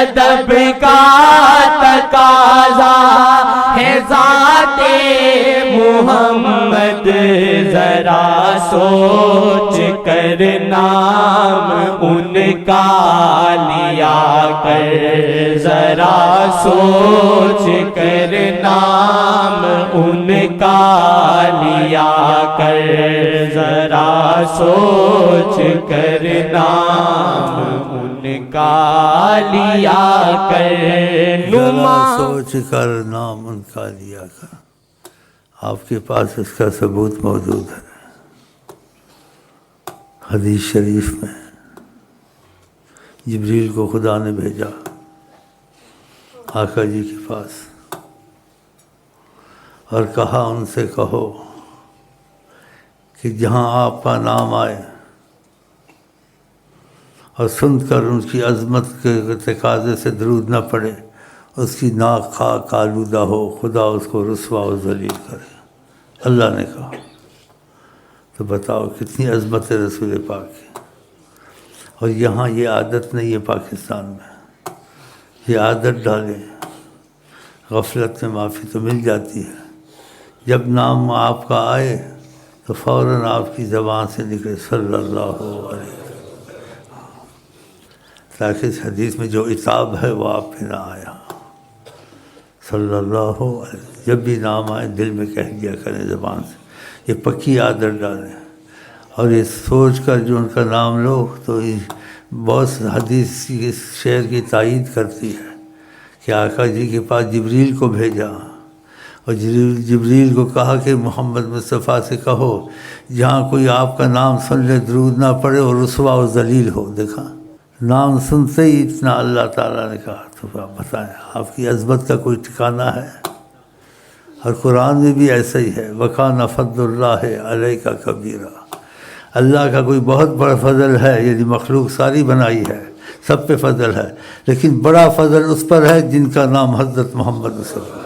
ادب کا تقاضا ہے ذات محمد، ذرا سوچ کر نام ان کا لیا کر، ذرا سوچ کر نام ان کا لیا کر، ذرا سوچ کر نام ان کا لیا کر، ذرا سوچ کر نام ان کا لیا کر۔ آپ کے پاس اس کا ثبوت موجود ہے حدیث شریف میں، جبریل کو خدا نے بھیجا آقا جی کے پاس اور کہا ان سے کہو کہ جہاں آپ کا نام آئے اور سن کر ان کی عظمت کے تقاضے سے درود نہ پڑے، اس کی ناک خاک آلودہ ہو، خدا اس کو رسوا و ذلیل کرے۔ اللہ نے کہا تو بتاؤ کتنی عظمت ہے رسول پاک کی۔ اور یہاں یہ عادت نہیں ہے پاکستان میں، یہ عادت ڈالیں، غفلت میں معافی تو مل جاتی ہے۔ جب نام آپ کا آئے تو فوراً آپ کی زبان سے نکلے صلی اللہ علیہ وسلم، تاکہ اس حدیث میں جو عتاب ہے وہ آپ پہ نہ آیا۔ صلی اللہ علیہ وسلم جب بھی نام آئے دل میں کہہ دیا کریں زبان سے، یہ پکی عادت ڈالیں۔ اور یہ سوچ کر جو ان کا نام لو تو بہت حدیث اس شعر کی تائید کرتی ہے کہ آقا جی کے پاس جبریل کو بھیجا اور جبریل کو کہا کہ محمد مصطفیٰ سے کہو جہاں کوئی آپ کا نام سن لے درود نہ پڑے اور رسوا و ذلیل ہو۔ دیکھا نام سنتے ہی اتنا اللہ تعالیٰ نے کہا، تو آپ بتائیں آپ کی عظمت کا کوئی ٹھکانہ ہے؟ اور قرآن میں بھی ایسا ہی ہے، وَكَانَ فَضْلُ اللَّهِ عَلَيْكَ كَبِيرًا، اللہ کا کوئی بہت بڑا فضل ہے، یعنی مخلوق ساری بنائی ہے، سب پہ فضل ہے، لیکن بڑا فضل اس پر ہے جن کا نام حضرت محمد صلی اللہ علیہ وسلم۔